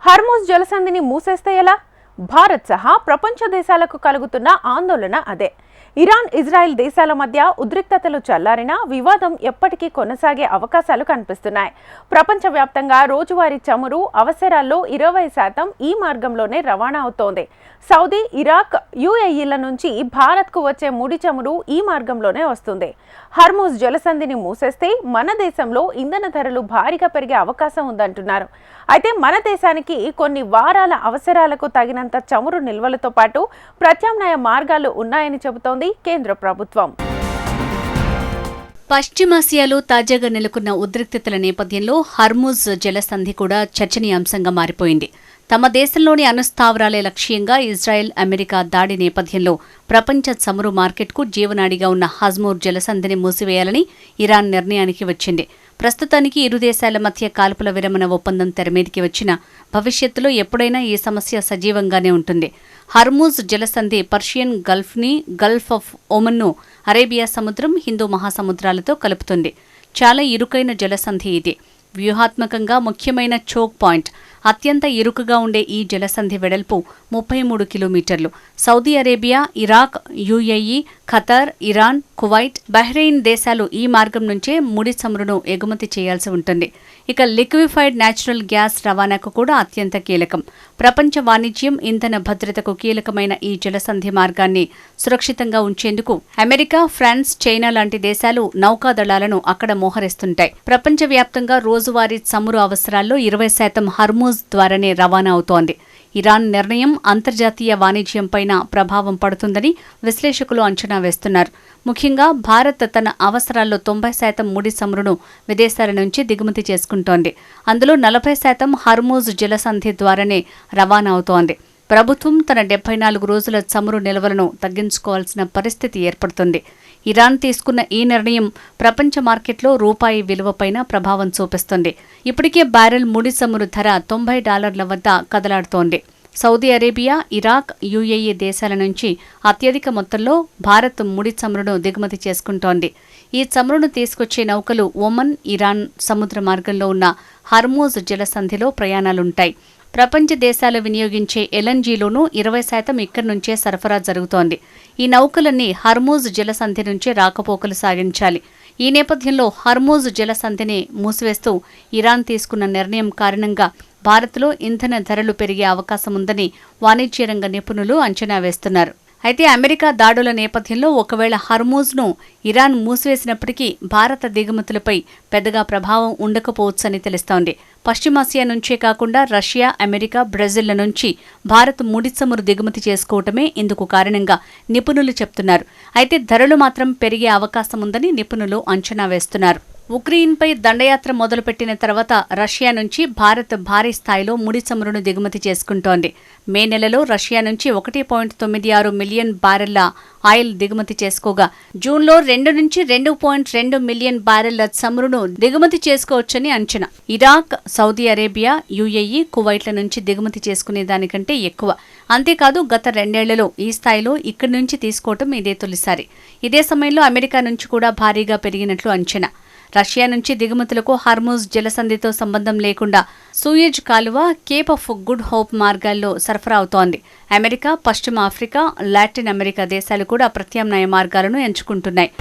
Hormuz జలసంధిని మూసేస్తే ఎలా? భారత్ సహా ప్రపంచ దేశాలకు కలుగుతున్న ఆందోళన అదే. ఇరాన్, ఇజ్రాయెల్ దేశాల మధ్య ఉద్రిక్తతలు చల్లారినా వివాదం ఎప్పటికీ కొనసాగే అవకాశాలు కనిపిస్తున్నాయి. ప్రపంచవ్యాప్తంగా రోజువారీ చమురు అవసరాల్లో 20% ఈ మార్గంలోనే రవాణా అవుతోంది. సౌదీ, ఇరాక్, యుఏఈల నుంచి భారత్కు వచ్చే ముడి చమురు ఈ మార్గంలోనే వస్తుంది. హర్మూజ్ జలసంధిని మూసేస్తే మన దేశంలో ఇంధన ధరలు భారీగా పెరిగే అవకాశం ఉందంటున్నారు. అయితే మన దేశానికి కొన్ని వారాల అవసరాలకు తగినంత చమురు నిల్వలతో పాటు ప్రత్యామ్నాయ మార్గాలు ఉన్నాయని చెబుతోంది కేంద్ర ప్రభుత్వం. పశ్చిమాసియాలో తాజాగా నెలకొన్న ఉద్రిక్తతల నేపథ్యంలో హర్మూజ్ జలసంధి కూడా చర్చనీయాంశంగా మారిపోయింది. తమ దేశంలోని అణుస్థావరాలే లక్ష్యంగా ఇజ్రాయెల్, అమెరికా దాడి నేపథ్యంలో ప్రపంచ చమురు మార్కెట్కు జీవనాడిగా ఉన్న హర్మూజ్ జలసంధిని మూసివేయాలని ఇరాన్ నిర్ణయానికి వచ్చింది. ప్రస్తుతానికి ఇరు దేశాల మధ్య కాల్పుల విరమణ ఒప్పందం తెరమీదికి వచ్చిన భవిష్యత్తులో ఎప్పుడైనా ఈ సమస్య సజీవంగానే ఉంటుంది. హర్మూజ్ జలసంధి పర్షియన్ గల్ఫ్ని, గల్ఫ్ ఆఫ్ ఒమన్ను అరేబియా సముద్రం, హిందూ మహాసముద్రాలతో కలుపుతుంది. చాలా ఇరుకైన జలసంధి ఇది. వ్యూహాత్మకంగా ముఖ్యమైన చోక్ పాయింట్. అత్యంత ఇరుకుగా ఉండే ఈ జలసంధి వెడల్పు 33 కిలోమీటర్లు. Saudi Arabia, Iraq, UAE, Qatar, Iran, Kuwait, Bahrain దేశాలు ఈ మార్గం నుంచే ముడి చమురును ఎగుమతి చేయాల్సి ఉంటుంది. ఇక లిక్విఫైడ్ న్యాచురల్ గ్యాస్ రవాణాకు కూడా అత్యంత కీలకం. ప్రపంచ వాణిజ్యం, ఇంధన భద్రతకు కీలకమైన ఈ జలసంధి మార్గాన్ని సురక్షితంగా ఉంచేందుకు అమెరికా, ఫ్రాన్స్, చైనా లాంటి దేశాలు నౌకాదళాలను అక్కడ మోహరిస్తుంటాయి. ప్రపంచవ్యాప్తంగా రోజువారీ చమురు అవసరాల్లో 20% హర్మూజ్ ద్వారానే రవాణా అవుతోంది. ఇరాన్ నిర్ణయం అంతర్జాతీయ వాణిజ్యంపైన ప్రభావం పడుతుందని విశ్లేషకులు అంచనా వేస్తున్నారు. ముఖ్యంగా భారత్ తన అవసరాల్లో 90% ముడి చమురును విదేశాల నుంచి దిగుమతి చేసుకుంటోంది. అందులో 40% హర్మూజ్ జలసంధి ద్వారానే రవాణా అవుతోంది. ప్రభుత్వం తన 74 రోజుల చమురు నిల్వలను తగ్గించుకోవాల్సిన పరిస్థితి ఏర్పడుతుంది. ఇరాన్ తీసుకున్న ఈ నిర్ణయం ప్రపంచ మార్కెట్లో రూపాయి విలువపైన ప్రభావం చూపిస్తుంది. ఇప్పటికే బ్యారెల్ ముడి చమురు ధర $90 వద్ద కదలాడుతోంది. సౌదీ అరేబియా, ఇరాక్, యుఏఈ దేశాల నుంచి అత్యధిక మొత్తంలో భారత్ ముడి చమురును దిగుమతి చేసుకుంటోంది. ఈ చమురును తీసుకొచ్చే నౌకలు ఒమన్, ఇరాన్ సముద్ర మార్గంలో ఉన్న హర్మూజ్ జలసంధిలో ప్రయాణాలుంటాయి. ప్రపంచ దేశాలు వినియోగించే ఎల్ఎన్జీలోనూ 20% ఇక్కడి నుంచే సరఫరా జరుగుతోంది. ఈ నౌకలన్నీ హర్మూజ్ జలసంధి నుంచే రాకపోకలు సాగించాలి. ఈ నేపథ్యంలో హర్మూజ్ జలసంధిని మూసివేస్తూ ఇరాన్ తీసుకున్న నిర్ణయం కారణంగా భారత్లో ఇంధన ధరలు పెరిగే అవకాశముందని వాణిజ్య రంగ నిపుణులు అంచనా వేస్తున్నారు. అయితే అమెరికా దాడుల నేపథ్యంలో ఒకవేళ హర్మూజ్ను ఇరాన్ మూసివేసినప్పటికీ భారత దిగుమతులపై పెద్దగా ప్రభావం ఉండకపోవచ్చని తెలుస్తోంది. పశ్చిమాసియా నుంచే కాకుండా రష్యా, అమెరికా, బ్రెజిల్ల నుంచి భారత్ ముడి చమురు దిగుమతి చేసుకోవటమే ఇందుకు కారణంగా నిపుణులు చెప్తున్నారు. అయితే ధరలు మాత్రం పెరిగే అవకాశముందని నిపుణులు అంచనా వేస్తున్నారు. ఉక్రెయిన్పై దండయాత్ర మొదలుపెట్టిన తర్వాత రష్యా నుంచి భారత్ భారీ స్థాయిలో ముడి చమురును దిగుమతి చేసుకుంటోంది. మే నెలలో రష్యా నుంచి 1.96 మిలియన్ బ్యారెళ్ల ఆయిల్ దిగుమతి చేసుకోగా జూన్లో 2 నుంచి 2.2 మిలియన్ బ్యారెళ్ల చమురును దిగుమతి చేసుకోవచ్చని అంచనా. ఇరాక్, సౌదీ అరేబియా, యుఏఈ, కువైట్ల నుంచి దిగుమతి చేసుకునే దానికంటే ఎక్కువ. అంతేకాదు గత 2 ఏళ్లలో ఈ స్థాయిలో ఇక్కడి నుంచి తీసుకోవటం ఇదే తొలిసారి. ఇదే సమయంలో అమెరికా నుంచి కూడా భారీగా పెరిగినట్లు అంచనా. రష్యా నుంచి దిగుమతులకు హర్మూజ్ జలసంధితో సంబంధం లేకుండా సూయజ్ కాలువ, కేప్ ఆఫ్ గుడ్ హోప్ మార్గాల్లో సరఫరా అవుతోంది. అమెరికా, పశ్చిమ ఆఫ్రికా, లాటిన్ అమెరికా దేశాలు కూడా ప్రత్యామ్నాయ మార్గాలను ఎంచుకుంటున్నాయి.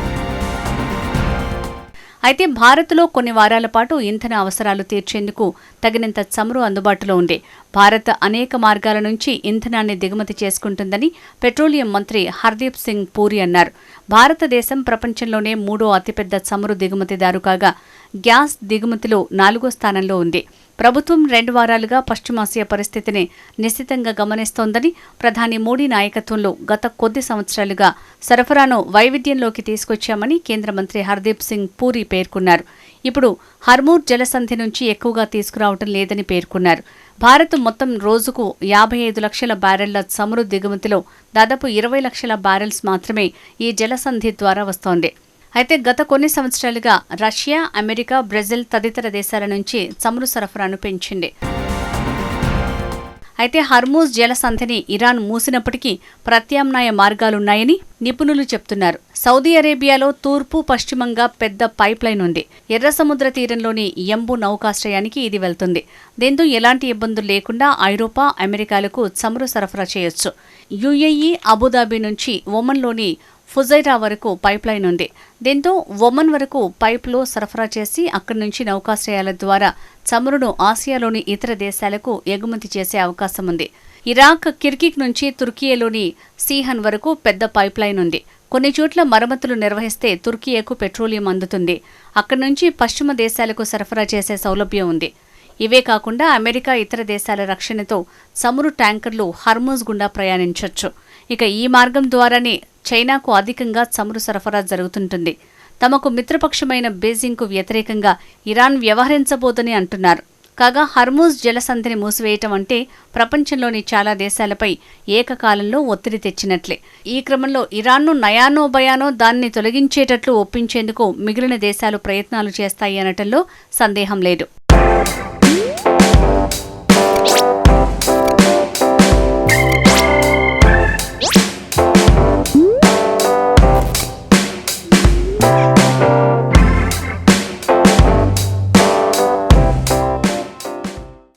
అయితే భారత్లో కొన్ని వారాల పాటు ఇంధన అవసరాలు తీర్చేందుకు తగినంత చమురు అందుబాటులో ఉంది. భారత్ అనేక మార్గాల నుంచి ఇంధనాన్ని దిగుమతి చేసుకుంటుందని పెట్రోలియం మంత్రి హర్దీప్ సింగ్ పూరి అన్నారు. భారతదేశం ప్రపంచంలోనే 3వ అతిపెద్ద చమురు దిగుమతిదారు కాగా గ్యాస్ దిగుమతిలో 4వ స్థానంలో ఉంది. ప్రభుత్వం 2 వారాలుగా పశ్చిమాసియా పరిస్థితిని నిశితంగా గమనిస్తోందని ప్రధాని మోడీ నాయకత్వంలో గత కొద్ది సంవత్సరాలుగా సరఫరాను వైవిధ్యంలోకి తీసుకొచ్చామని కేంద్ర మంత్రి హర్దీప్ సింగ్ పూరి పేర్కొన్నారు. ఇప్పుడు హర్మూజ్ జలసంధి నుంచి ఎక్కువగా తీసుకురావటం లేదని పేర్కొన్నారు. భారత్ మొత్తం రోజుకు 55 లక్షల బ్యారెళ్ల చమురు దిగుమతిలో దాదాపు 20 లక్షల బ్యారెల్స్ మాత్రమే ఈ జలసంధి ద్వారా వస్తోంది. అయితే గత కొన్ని సంవత్సరాలుగా రష్యా, అమెరికా, బ్రెజిల్ తదితర దేశాల నుంచి చమురు సరఫరాను పెంచింది. అయితే హర్మూజ్ జలసంధిని ఇరాన్ మూసినప్పటికీ ప్రత్యామ్నాయ మార్గాలున్నాయని నిపుణులు చెప్తున్నారు. సౌదీ అరేబియాలో తూర్పు పశ్చిమంగా పెద్ద పైప్ లైన్ ఉంది. ఎర్ర సముద్ర తీరంలోని యంబు నౌకాశ్రయానికి ఇది వెళ్తుంది. దీంతో ఎలాంటి ఇబ్బందులు లేకుండా ఐరోపా, అమెరికాలకు చమురు సరఫరా చేయొచ్చు. యుఏఈ, అబుదాబి నుంచి ఒమన్లోని ఫుజైరా వరకు పైప్ లైన్ ఉంది. దీంతో ఒమన్ వరకు పైప్లో సరఫరా చేసి అక్కడి నుంచి నౌకాశ్రయాల ద్వారా చమురును ఆసియాలోని ఇతర దేశాలకు ఎగుమతి చేసే అవకాశం ఉంది. ఇరాక్, కిర్కిక్ నుంచి తుర్కియేలోని సీహన్ వరకు పెద్ద పైప్ లైన్ ఉంది. కొన్ని చోట్ల మరమ్మతులు నిర్వహిస్తే తుర్కియేకు పెట్రోలియం అందుతుంది. అక్కడి నుంచి పశ్చిమ దేశాలకు సరఫరా చేసే సౌలభ్యం ఉంది. ఇవే కాకుండా అమెరికా, ఇతర దేశాల రక్షణతో చమురు ట్యాంకర్లు హర్మూజ్ గుండా ప్రయాణించొచ్చు. ఇక ఈ మార్గం ద్వారానే చైనాకు అధికంగా చమురు సరఫరా జరుగుతుంటుంది. తమకు మిత్రపక్షమైన బీజింగ్కు వ్యతిరేకంగా ఇరాన్ వ్యవహరించబోదని అంటున్నారు. కాగా హర్మూజ్ జలసంధిని మూసివేయటం అంటే ప్రపంచంలోని చాలా దేశాలపై ఏకకాలంలో ఒత్తిడి తెచ్చినట్లే. ఈ క్రమంలో ఇరాన్ను నయానో భయానో దాన్ని తొలగించేటట్లు ఒప్పించేందుకు మిగిలిన దేశాలు ప్రయత్నాలు చేస్తాయి అనటంలో సందేహం లేదు.